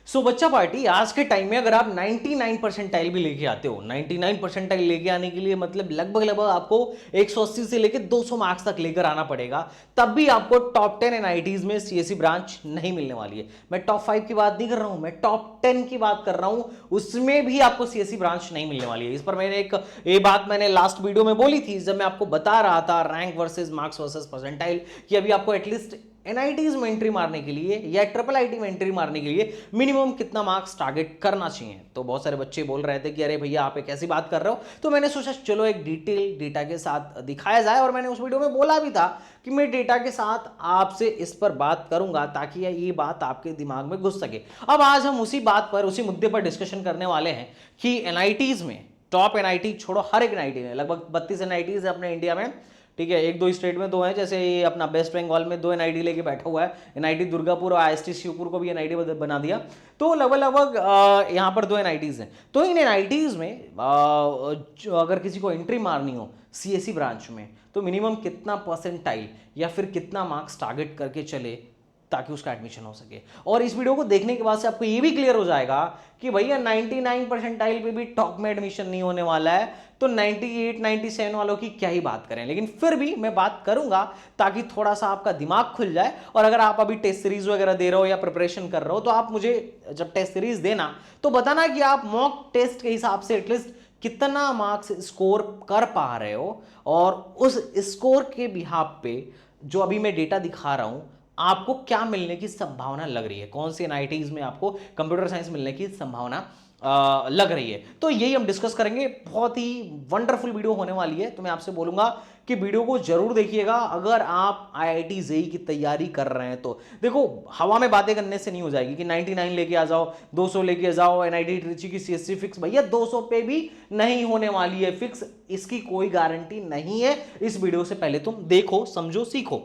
सो बच्चा पार्टी, आज के टाइम में अगर आप 99 परसेंटाइल भी लेके आते हो, 99 परसेंटाइल लेके आने के लिए मतलब लगभग लगभग आपको 180 से लेके 200 मार्क्स तक लेकर आना पड़ेगा, तब भी आपको टॉप 10 एनआईटीज में सीएससी ब्रांच नहीं मिलने वाली है। मैं टॉप 5 की बात नहीं कर रहा हूं, मैं टॉप 10 की बात कर रहा हूं, उसमें भी आपको सीएससी ब्रांच नहीं मिलने वाली है। इस पर मैंने ये बात मैंने लास्ट वीडियो में बोली थी, जब मैं आपको बता रहा था rank versus marks versus percentile, कि अभी आपको एटलीस्ट एनआईटीज में एंट्री मारने के लिए या ट्रिपल आईटी में एंट्री मारने के लिए मिनिमम कितना मार्क्स टारगेट करना चाहिए। तो बहुत सारे बच्चे बोल रहे थे कि अरे भैया आप एक ऐसी बात कर रहे हो, तो मैंने सोचा चलो एक डिटेल डेटा के साथ दिखाया जाए, और मैंने उस वीडियो में बोला भी था कि मैं डेटा के साथ आपसे इस पर बात करूंगा ताकि ये बात आपके दिमाग में घुस सके। अब आज हम उसी बात पर, उसी मुद्दे पर डिस्कशन करने वाले हैं कि एनआईटीज में, टॉप एनआईटी छोड़ो, हर एक एनआईटी में लगभग 32 एनआईटीज है अपने इंडिया में, ठीक है। एक दो स्टेट में दो हैं, जैसे ये अपना वेस्ट बंगाल में 2 एनआईटी लेके बैठा हुआ है, एनआईटी दुर्गापुर और आईएसटी शिवपुर को भी एनआईटी बना दिया। तो लगभग लगभग यहाँ पर 2 एनआईटीज हैं। तो इन एनआईटीज में अगर किसी को एंट्री मारनी हो सीएससी ब्रांच में, तो मिनिमम कितना परसेंटाइल या फिर कितना मार्क्स टारगेट करके चले ताकि उसका एडमिशन हो सके। और इस वीडियो को देखने के बाद से आपको ये भी क्लियर हो जाएगा कि भैया 99 परसेंटाइल पे भी टॉप में एडमिशन नहीं होने वाला है, तो 98 97 वालों की क्या ही बात करें। लेकिन फिर भी मैं बात करूंगा ताकि थोड़ा सा आपका दिमाग खुल जाए। और अगर आप अभी टेस्ट सीरीज वगैरह दे रहे हो या प्रिपरेशन कर रहे हो, तो आप मुझे जब टेस्ट सीरीज देना तो बताना कि आप मॉक टेस्ट के हिसाब से एटलीस्ट कितना मार्क्स स्कोर कर पा रहे हो, और उस स्कोर के बिहाफ पे जो अभी मैं डेटा दिखा रहा हूं आपको क्या मिलने की संभावना लग रही है, कौन सी एनआईटीज में आपको कंप्यूटर साइंस मिलने की संभावना लग रही है। तो यही हम डिस्कस करेंगे। बहुत ही वंडरफुल वीडियो होने वाली है, तो मैं आपसे बोलूंगा कि वीडियो को जरूर देखिएगा अगर आप आईआईटी जेईई की तैयारी कर रहे हैं। तो देखो, हवा में बातें करने से नहीं हो जाएगी कि 99 लेके आ जाओ, 200 लेके आ जाओ, एनआईटी ट्रिची की सीएससी फिक्स। भैया 200 पे भी नहीं होने वाली है फिक्स, इसकी कोई गारंटी नहीं है। इस वीडियो से पहले तुम देखो, समझो, सीखो।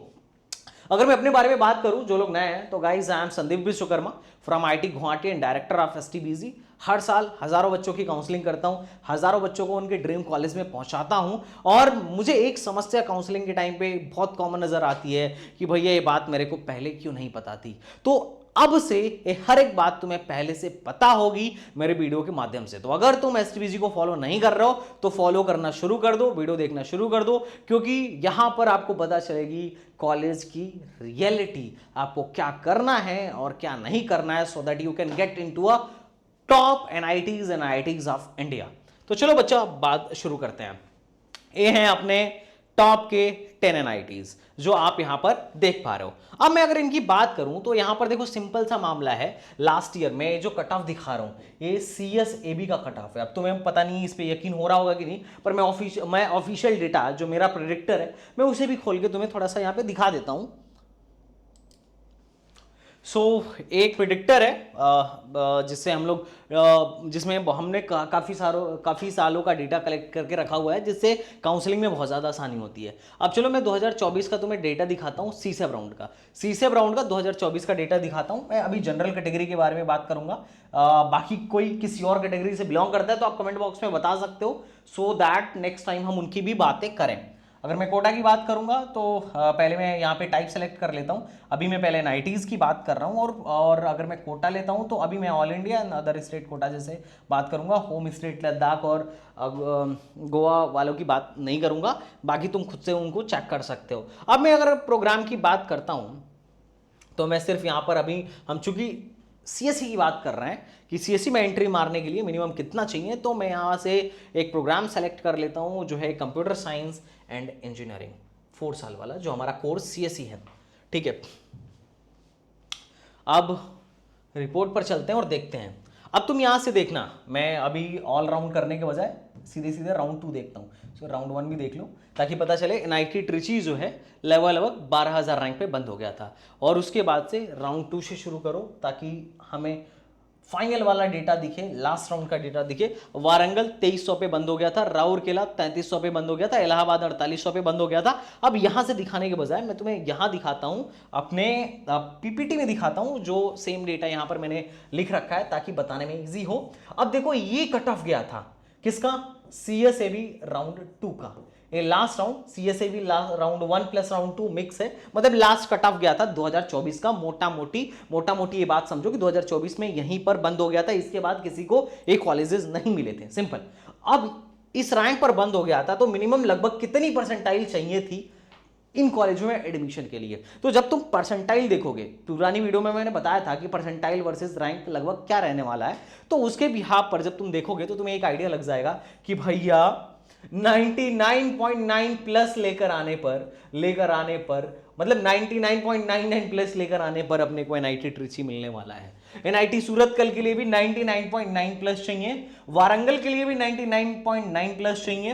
अगर मैं अपने बारे में बात करूं, जो लोग नए हैं, तो guys I am Sandeep Vishwakarma from IT Guwahati and director of STBG. हर साल हजारों बच्चों की काउंसलिंग करता हूं, हजारों बच्चों को उनके ड्रीम कॉलेज में पहुंचाता हूं। और मुझे एक समस्या काउंसलिंग के टाइम पे बहुत कॉमन नजर आती है कि भैया ये बात मेरे को पहले क्यों नहीं पता थी। तो अब से ये हर एक बात तुम्हें पहले से पता होगी मेरे वीडियो के माध्यम से। तो अगर तुम एसटीबीजी को फॉलो नहीं कर रहे हो तो फॉलो करना शुरू कर दो, वीडियो देखना शुरू कर दो, क्योंकि यहां पर आपको पता चलेगी कॉलेज की रियलिटी, आपको क्या करना है और क्या नहीं करना है, so that you can get into a top NITs and IITs of India. तो चलो बच्चा, बात शुरू करते हैं। ये हैं अपने टॉप के 10 एनआईटीज जो आप यहां पर देख पा रहे हो। अब मैं अगर इनकी बात करूं तो यहां पर देखो सिंपल सा मामला है। लास्ट ईयर में जो कट ऑफ दिखा रहा हूं ये सीएसएबी का कट ऑफ है। अब तुम्हें पता नहीं इस पे यकीन हो रहा होगा कि नहीं, पर मैं ऑफिशियल डेटा जो मेरा प्रेडिक्टर है मैं उसे भी खोल के तुम्हें थोड़ा सा यहां पे दिखा देता हूं। एक प्रिडिक्टर है जिससे हम लोग जिसमें हमने काफ़ी सालों का डेटा कलेक्ट करके रखा हुआ है, जिससे काउंसलिंग में बहुत ज़्यादा आसानी होती है। अब चलो मैं 2024 का तुम्हें डेटा दिखाता हूँ, सीसेब राउंड का 2024 का डेटा दिखाता हूँ। मैं अभी जनरल कैटेगरी के बारे में बात करूंगा, बाकी कोई किसी और कैटेगरी से बिलोंग करता है तो आप कमेंट बॉक्स में बता सकते हो, सो दैट नेक्स्ट टाइम हम उनकी भी बातें करें। अगर मैं कोटा की बात करूंगा तो पहले मैं यहाँ पे टाइप सेलेक्ट कर लेता हूँ। अभी मैं पहले एनआईटीज की बात कर रहा हूँ, और अगर मैं कोटा लेता हूँ तो अभी मैं all India and other state quota जैसे बात करूंगा। होम स्टेट लद्दाख और गोवा वालों की बात नहीं करूंगा, बाकी तुम खुद से उनको चेक कर सकते हो। अब मैं अगर प्रोग्राम की बात करता हूँ तो मैं सिर्फ यहाँ पर अभी हम चूंकि सीएससी की बात कर रहे हैं कि सीएससी में एंट्री मारने के लिए मिनिमम कितना चाहिए, तो मैं यहाँ से एक प्रोग्राम सेलेक्ट कर लेता हूँ जो है कंप्यूटर साइंस एंड इंजीनियरिंग 4 साल वाला, जो हमारा कोर्स सीएससी है। ठीक है, अब रिपोर्ट पर चलते हैं और देखते हैं। अब तुम यहां से देखना, मैं अभी ऑल राउंड करने के बजाय सीधे सीधे राउंड 2 देखता हूँ। सो राउंड 1 भी देख लो ताकि पता चले। एनआईटी ट्रिची जो है लगभग 12,000 रैंक पे बंद हो गया था, और उसके बाद से राउंड 2 से शुरू करो ताकि हमें फाइनल वाला डेटा दिखे, लास्ट राउंड का डेटा दिखे। वारंगल 2300 पे बंद हो गया था, राउरकेला 3300 पे बंद हो गया था, इलाहाबाद 4800 पे बंद हो गया था। अब यहां से दिखाने के बजाय मैं तुम्हें यहां दिखाता हूं, अपने पीपीटी में दिखाता हूं, जो सेम डेटा यहां पर मैंने लिख रखा है ताकि बताने में इजी हो। अब देखो ये कट ऑफ गया था किसका, CSAB राउंड 2 का, ये last round CSAB round 1 plus round 2 mix है, मतलब लास्ट कट ऑफ गया था 2024 का। मोटा मोटी ये बात समझो कि 2024 में यहीं पर बंद हो गया था, इसके बाद किसी को ये कॉलेजेस नहीं मिले थे, सिंपल। अब इस रैंक पर बंद हो गया था, तो मिनिमम लगभग कितनी परसेंटाइल चाहिए थी इन कॉलेजों में एडमिशन के लिए? तो जब तुम परसेंटाइल देखोगे, पुरानी वीडियो में मैंने बताया था कि परसेंटाइल वर्सेस रैंक लगभग क्या रहने वाला है, तो उसके बिहाफ पर जब तुम देखोगे तो तुम्हें एक आइडिया लग जाएगा कि भैया 99.9 प्लस लेकर आने पर मतलब 99.99 प्लस लेकर आने पर अपने को एनआईटी ट्रिची मिलने वाला है। एनआईटी सूरतकल के लिए भी 99.9 प्लस चाहिए, वारंगल के लिए भी 99.9 प्लस चाहिए,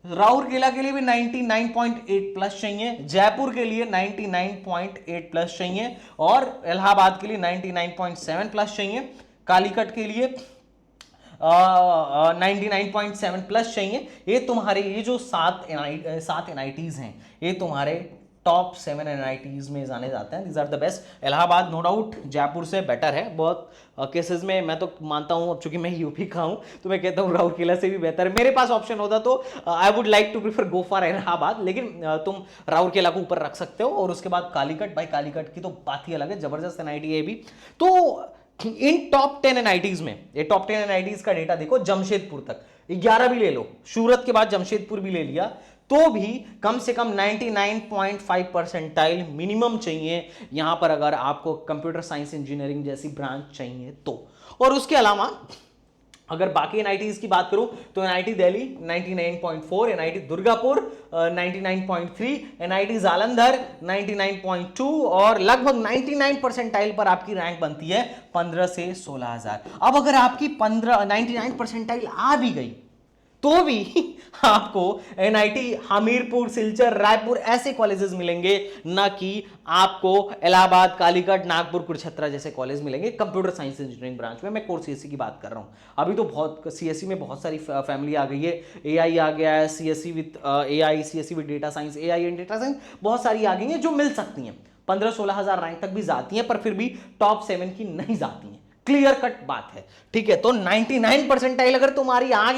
राउरकेला के लिए भी 99.8 प्लस चाहिए, जयपुर के लिए 99.8 प्लस चाहिए, और इलाहाबाद के लिए 99.7 प्लस चाहिए, कालीकट के लिए 99.7 प्लस चाहिए। ये तुम्हारे ये जो सात एनआईटीज हैं, ये तुम्हारे टॉप 7 एनआईटीज में जाने जाते हैं। These are the best. Allahabad no doubt Jaipur से बेटर है बहुत केसेस में, मैं तो मानता हूं, अब चूंकि मैं यूपी का हूं तो मैं कहता हूं राउरकेला से भी बेहतर है। मेरे पास ऑप्शन होता तो I would like to prefer go for Allahabad, लेकिन तुम राउरकेला को ऊपर रख सकते हो। और उसके बाद कालीकट, भाई कालीकट की तो बात ही अलग है, जबरदस्त एनआईटी है भी। तो इन टॉप 10 एनआईटीज में, ये टॉप 10 एनआईटीज का डेटा देखो, जमशेदपुर तक 11 भी ले लो, सूरत के बाद जमशेदपुर भी ले लिया, तो भी कम से कम 99.5 परसेंटाइल मिनिमम चाहिए यहां पर, अगर आपको कंप्यूटर साइंस इंजीनियरिंग जैसी ब्रांच चाहिए तो। और उसके अलावा अगर बाकी एनआईटीज की बात करूं तो NIT Delhi 99.4, NIT Durgapur 99.3, NIT Jalandhar 99.2, और लगभग 99 परसेंटाइल पर आपकी रैंक बनती है 15 से 16,000। अब अगर आपकी 99 परसेंटाइल आ भी गई तो भी आपको एनआईटी हमीरपुर, सिलचर, रायपुर ऐसे कॉलेजेस मिलेंगे, ना कि आपको इलाहाबाद, कालीकट, नागपुर, कुरुक्षेत्र जैसे कॉलेज मिलेंगे कंप्यूटर साइंस इंजीनियरिंग ब्रांच में। मैं कोर सीएससी की बात कर रहा हूं। अभी तो बहुत सीएससी में बहुत सारी फैमिली आ गई है, एआई आ गया है, CSC with AI, CSC with data science, AI and data science, बहुत सारी आ गई हैं जो मिल सकती हैं। 15-16,000 रैंक तक भी जाती हैं, पर फिर भी टॉप 7 की नहीं जाती हैं, क्लियर कट बात है, ठीक है। तो 99 परसेंटाइल अगर तुम्हारी आ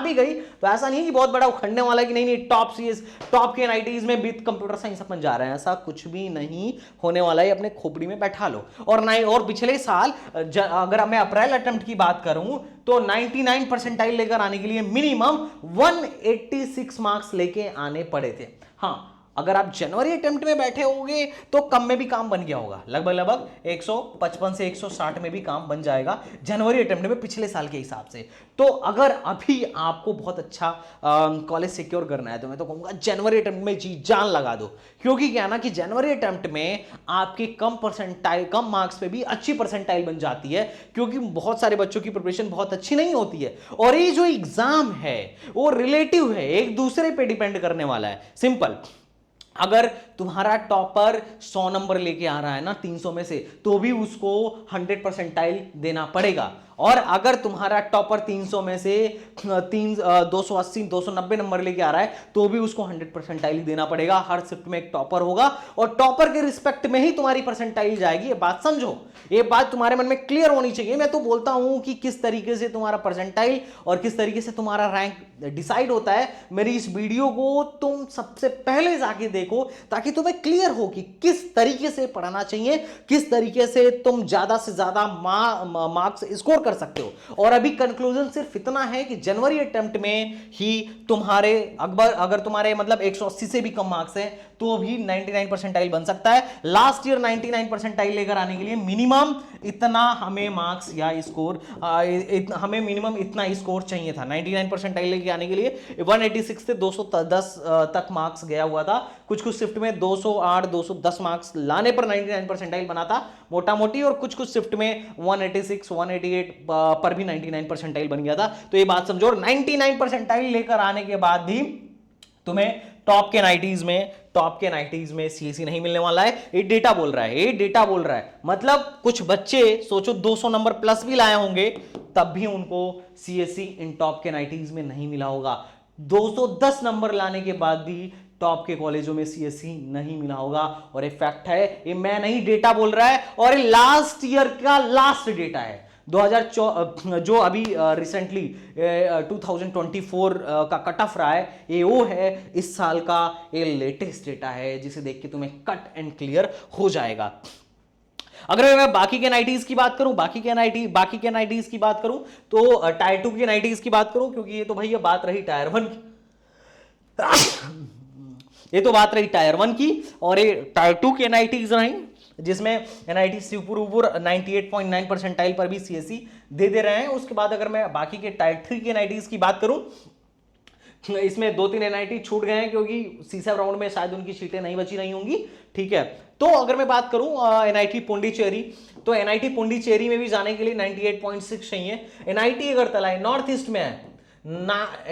भी गई तो ऐसा नहीं है कि बहुत बड़ा उखड़ने वाला है कि नहीं टॉप के एनआईटीज में विद कंप्यूटर साइंस अपन जा रहे हैं, ऐसा कुछ भी नहीं होने वाला है। अपने खोपड़ी में बैठा लो। और पिछले साल अगर मैं अप्रैल अटेम्प्ट की बात करूं तो 99 परसेंटाइल लेकर आने के लिए मिनिमम 186 मार्क्स लेके आने पड़े थे। हाँ, अगर आप जनवरी अटेम्प्ट में बैठे होगे तो कम में भी काम बन गया होगा, लगभग 155 से 160 में भी काम बन जाएगा जनवरी अटेम्प्ट में, पिछले साल के हिसाब से। तो अगर अभी आपको बहुत अच्छा कॉलेज सिक्योर करना है तो मैं तो कहूंगा जनवरी अटेम्प्ट में जी जान लगा दो, क्योंकि क्या ना कि जनवरी अटेम्प्ट में आपके कम मार्क्स पे भी अच्छी परसेंटाइल बन जाती है, क्योंकि बहुत सारे बच्चों की प्रिपरेशन बहुत अच्छी नहीं होती है, और ये जो एग्जाम है वो रिलेटिव है, एक दूसरे पे डिपेंड करने वाला है। सिंपल, अगर तुम्हारा टॉपर 100 नंबर लेके आ रहा है ना 300 में से, तो भी उसको 100 परसेंटाइल देना पड़ेगा। और अगर तुम्हारा टॉपर 300 में से 280 290 नंबर लेके आ रहा है तो भी उसको 100 परसेंटाइल देना पड़ेगा। हर शिफ्ट में एक टॉपर होगा और टॉपर के रिस्पेक्ट में ही तुम्हारी परसेंटाइल जाएगी। ये बात समझो, ये बात तुम्हारे मन में क्लियर होनी चाहिए। मैं तो बोलता हूं कि किस तरीके से तुम्हारा परसेंटाइल और किस तरीके से तुम्हारा रैंक डिसाइड होता है, मेरी इस वीडियो को तुम सबसे पहले जाके देखो, ताकि तुम्हें क्लियर हो कि किस तरीके से पढ़ना चाहिए, किस तरीके से तुम ज्यादा से ज्यादा मार्क्स स्कोर कर सकते हो। और अभी कंक्लूजन सिर्फ इतना है कि जनवरी अटेम्प्ट में ही तुम्हारे अगर तुम्हारे मतलब 180 से भी कम मार्क्स हैं तो भी 99 परसेंटाइल बन सकता है। लास्ट ईयर 99 परसेंटाइल लेकर आने के लिए मिनिमम इतना हमें मार्क्स या स्कोर हमें मिनिमम इतना स्कोर चाहिए था। 99 परसेंटाइल लेकर आने के लिए 186 से 210 तक मार्क्स गया हुआ था। कुछ शिफ्ट में 208 210 मार्क्स लाने पर 99 परसेंटाइल बना था मोटा मोटी, और कुछ शिफ्ट में 186 188 पर भी 99 परसेंटाइल बन गया था। तो ये बात समझो, 99 परसेंटाइल लेकर आने के बाद भी तुम्हें टॉप के नाइटीज में सीएससी नहीं मिलने वाला है। ये डेटा बोल रहा है, मतलब कुछ बच्चे सोचो 200 नंबर प्लस भी लाए होंगे तब भी उनको सीएससी इन टॉप के नाइटीज में नहीं मिला होगा। 210 नंबर लाने के बाद भी टॉप के कॉलेजों में सीएससी नहीं मिला होगा। और ये फैक्ट है, ये मैं नहीं डेटा बोल रहा है, और ये लास्ट ईयर का लास्ट डेटा है। जो अभी रिसेंटली 2024 का कट ऑफ रहा है, ये वो है इस साल का ये लेटेस्ट डेटा है, जिसे देख के तुम्हें कट एंड क्लियर हो जाएगा। अगर मैं बाकी के एनआईटीज की बात करूं, बाकी के एनआईटीज की बात करूं, तो टायर 2 की एनआईटीज की बात करूं, क्योंकि ये तो भैया बात रही टायर 1 की, ये तो बात रही टायर 1 की, और ये टायर 2 की एनआईटीज रही, जिसमें एनआईटी शिवपुर 98.9 परसेंटाइल पर भी सीएससी दे रहे हैं। उसके बाद अगर मैं बाकी के टायर 3 की एनआईटीज की बात करूं, इसमें 2-3 एनआईटी छूट गए हैं, क्योंकि सीसैट राउंड में शायद उनकी सीटें नहीं बची नहीं होंगी, ठीक है। तो अगर मैं बात करूं एनआईटी पुंडीचेरी, तो एनआईटी पुंडीचेरी में भी जाने के लिए 98.6 चाहिए। एनआईटी अगरतला नॉर्थ ईस्ट में है,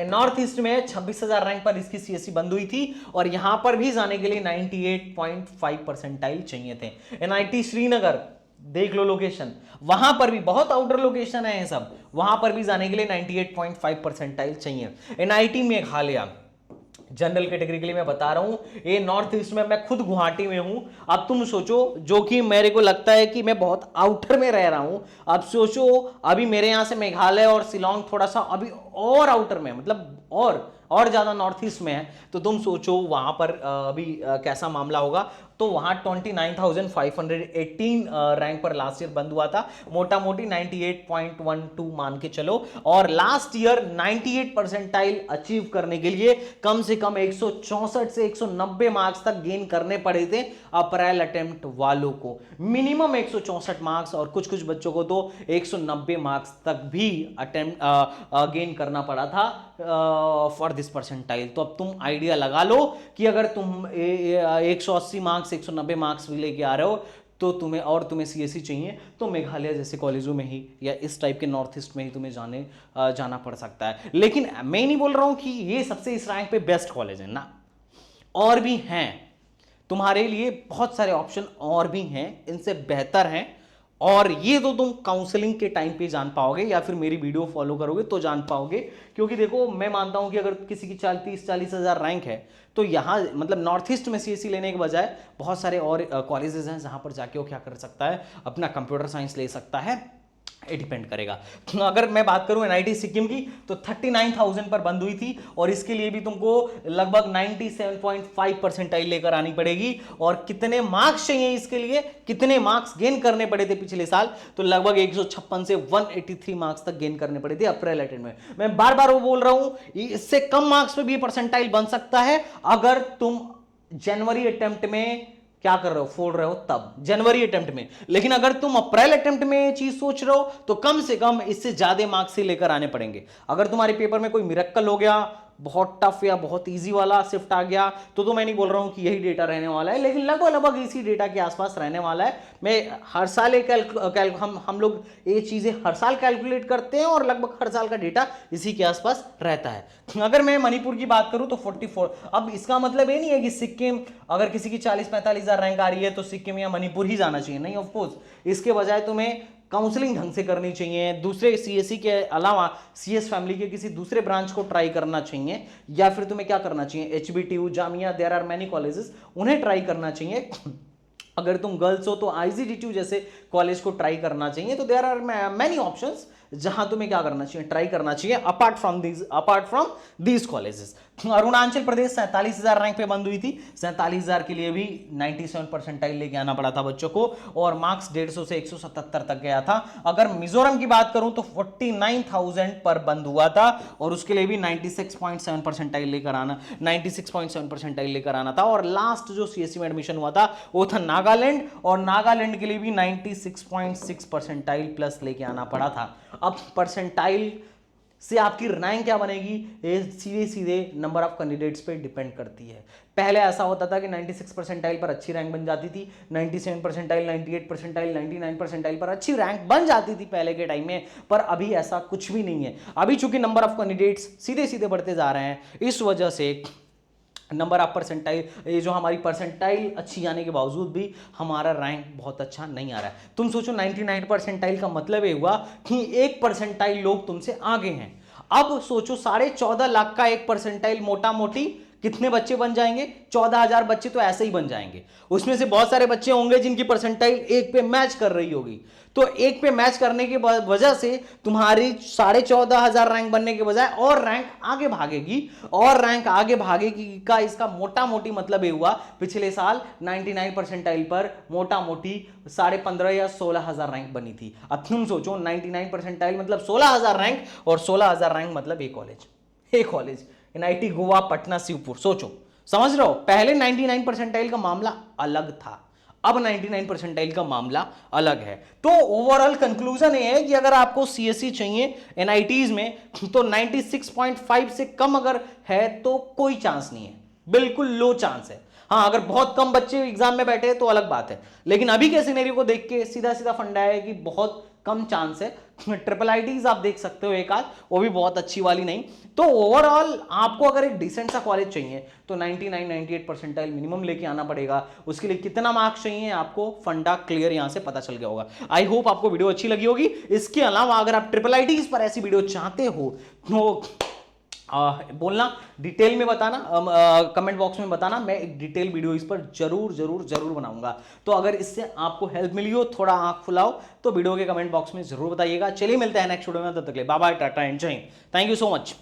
नॉर्थ ईस्ट में 26,000 रैंक पर इसकी सीएससी बंद हुई थी, और यहां पर भी जाने के लिए 98.5 परसेंटाइल चाहिए थे। एनआईटी श्रीनगर देख लो लोकेशन, वहां पर भी बहुत आउटर लोकेशन है ये सब, वहां पर भी जाने के लिए 98.5 परसेंटाइल चाहिए। एनआईटी मेघालय जनरल कैटेगरी के लिए मैं बता रहा हूं, ये नॉर्थ ईस्ट में, मैं खुद गुवाहाटी में हूं। अब तुम सोचो, जो कि मेरे को लगता है कि मैं बहुत आउटर में रह रहा हूं, अब सोचो अभी मेरे यहां से मेघालय और शिलोंग थोड़ा सा अभी और आउटर में, मतलब और ज्यादा नॉर्थ ईस्ट में है, तो तुम सोचो वहां पर अभी कैसा मामला होगा। तो वहां 29,518 रैंक पर लास्ट ईयर बंद हुआ था, मोटा मोटी 98.12 मान के चलो, और लास्ट ईयर 98 परसेंटाइल अचीव करने के लिए कम से कम 164 से 190 मार्क्स तक गेन करने पड़े थे अप्रैल अटेम्प्ट वालों को, मिनिमम 164 मार्क्स, और कुछ कुछ बच्चों को तो 190 मार्क्स तक भी अटेम्प्ट गेन करना पड़ा था फॉर दिस परसेंटाइल। तो अब तुम आइडिया लगा लो कि अगर तुम 180 मार्क्स 190 मार्क्स भी लेके आ रहे हो, तो तुम्हें सीएससी चाहिए, तो मेघालय जैसे कॉलेजों में ही या इस टाइप के नॉर्थ ईस्ट में ही तुम्हें जाना पड़ सकता है। लेकिन मैं नहीं बोल रहा हूं कि ये सबसे इस रैंक पे बेस्ट कॉलेज है ना, और भी हैं तुम्हारे लिए, बहुत सारे ऑप्शन और भी हैं, इनसे बेहतर हैं, और ये तो तुम काउंसलिंग के टाइम पे जान पाओगे, या फिर मेरी वीडियो फॉलो करोगे तो जान पाओगे। क्योंकि देखो, मैं मानता हूं कि अगर किसी की 30-40 हजार रैंक है, तो यहाँ मतलब नॉर्थ ईस्ट में सीएससी लेने के बजाय बहुत सारे और कॉलेजेस हैं जहां पर जाके वो क्या कर सकता है, अपना कंप्यूटर साइंस ले सकता है, ये डिपेंड करेगा। अगर मैं बात करूं एनआईटी सिक्किम की, तो 39,000 पर बंद हुई थी, और इसके लिए भी तुमको लगभग 97.5 परसेंटाइल लेकर आनी पड़ेगी। और कितने मार्क्स चाहिए इसके लिए, कितने मार्क्स गेन करने पड़े थे पिछले साल, तो लगभग 156 से 183 मार्क्स तक गेन करने पड़े थे अप्रैल अटेम्प्ट में। मैं बार बार वो बोल रहा हूं, इससे कम मार्क्स पे भी परसेंटाइल बन सकता है अगर तुम जनवरी अटेम्प्ट में क्या कर रहे हो, फोड़ रहे हो, तब जनवरी अटेम्प्ट में। लेकिन अगर तुम अप्रैल अटेम्प्ट में ये चीज सोच रहे हो, तो कम से कम इससे ज्यादा मार्क्स ही लेकर आने पड़ेंगे। अगर तुम्हारे पेपर में कोई मिरेक्कल हो गया, बहुत टफ या बहुत इजी वाला शिफ्ट आ गया, तो मैं नहीं बोल रहा हूं कि यही डेटा रहने वाला है, लेकिन लगभग इसी डेटा के आसपास रहने वाला है। मैं हर साल हम लोग ये चीजें हर साल कैलकुलेट करते हैं, और लगभग हर साल का डेटा इसी के आसपास रहता है। अगर मैं मणिपुर की बात करूं तो 44, अब इसका मतलब ये नहीं है कि सिक्किम, अगर किसी की 40-45 हजार रैंक आ रही है तो सिक्किम या मणिपुर ही जाना चाहिए, नहीं, ऑफकोर्स इसके बजाय तुम्हें काउंसलिंग ढंग से करनी चाहिए, दूसरे सीएससी के अलावा सीएस फैमिली के किसी दूसरे ब्रांच को ट्राई करना चाहिए, या फिर तुम्हें क्या करना चाहिए, HBTU, Jamia, there are many colleges, उन्हें ट्राई करना चाहिए। अगर तुम गर्ल्स हो तो आईजीडीटीयू जैसे कॉलेज को ट्राई करना चाहिए। तो देयर आर मेनी ऑप्शंस जहां तुम्हें क्या करना चाहिए, ट्राई करना चाहिए apart from these colleges. Arunachal Pradesh 47,000 rank पे बंद हुई थी, 47,000 के लिए भी 97 परसेंटाइल लेके आना पड़ा था बच्चों को, और मार्क्स 150 से 177 तक गया था। अगर मिजोरम की बात करूं तो 49,000 पर बंद हुआ था, और उसके लिए भी 96.7 परसेंटाइल लेकर आना था। और लास्ट जो सीएससी में एडमिशन हुआ था वो था नागालैंड, और नागालैंड के लिए भी 96.6 परसेंटाइल प्लस लेके आना पड़ा था। अब परसेंटाइल से आपकी रैंक क्या बनेगी, ये सीधे सीधे नंबर ऑफ कैंडिडेट्स पे डिपेंड करती है। पहले ऐसा होता था कि 96 परसेंटाइल पर अच्छी रैंक बन जाती थी, 97 परसेंटाइल, 98 परसेंटाइल, 99 परसेंटाइल पर अच्छी रैंक बन जाती थी पहले के टाइम में, पर अभी ऐसा कुछ भी नहीं है। अभी चूंकि नंबर ऑफ कैंडिडेट्स सीधे सीधे बढ़ते जा रहे हैं, इस वजह से नंबर ऑफ परसेंटाइल, ये जो हमारी परसेंटाइल अच्छी आने के बावजूद भी हमारा रैंक बहुत अच्छा नहीं आ रहा है। तुम सोचो 99 परसेंटाइल का मतलब ये हुआ कि 1 परसेंटाइल लोग तुमसे आगे हैं। अब सोचो 14.5 लाख का 1 परसेंटाइल मोटा मोटी कितने बच्चे बन जाएंगे? 14,000 बच्चे तो ऐसे ही बन जाएंगे। उसमें से बहुत सारे बच्चे होंगे जिनकी परसेंटाइल एक पे मैच कर रही होगी, तो एक पे मैच करने की वजह से तुम्हारी 14,500 रैंक बनने के बजाय और रैंक आगे भागेगी, और रैंक आगे भागेगी का इसका मोटा मोटी मतलब ये हुआ पिछले साल 99 परसेंटाइल पर मोटा मोटी 15,500 या 16,000 रैंक बनी थी। अब तुम सोचो 99 परसेंटाइल मतलब 16,000 रैंक, और 16,000 रैंक मतलब एक कॉलेज एनआईटी गोवा पटना शिवपुर। सोचो, समझ रहे हो? पहले 99 परसेंटाइल का मामला अलग था, अब 99 परसेंटाइल का मामला अलग है। तो ओवरऑल कंक्लूजन ये है कि अगर आपको सीएससी चाहिए एनआईटीज में तो 96.5 से कम अगर है तो कोई चांस नहीं है, बिल्कुल लो चांस है। हाँ, अगर बहुत कम बच्चे एग्जाम में बैठे तो अलग बात है, लेकिन अभी के सिनेरियो को देख के सीधा सीधा फंडा है कि बहुत कम चांस है। ट्रिपल आईटीज आप देख सकते हो एक आध, वो भी बहुत अच्छी वाली नहीं। तो ओवरऑल आपको अगर एक डिसेंट सा कॉलेज चाहिए तो 99 98 परसेंटाइल मिनिमम लेके आना पड़ेगा। उसके लिए कितना मार्क्स चाहिए आपको फंडा क्लियर यहां से पता चल गया होगा। आई होप आपको वीडियो अच्छी लगी होगी। इसके अलावा अगर आप ट्रिपल आईटीज पर ऐसी वीडियो चाहते हो तो बोलना, डिटेल में बताना, कमेंट बॉक्स में बताना, मैं एक डिटेल वीडियो इस पर जरूर जरूर जरूर बनाऊंगा। तो अगर इससे आपको हेल्प मिली हो, थोड़ा आंख फुलाओ, तो वीडियो के कमेंट बॉक्स में जरूर बताइएगा। चलिए मिलते हैं नेक्स्ट वीडियो में, तब तक के लिए बाय बाय, टाटा एंड जय Hind. Thank you so much.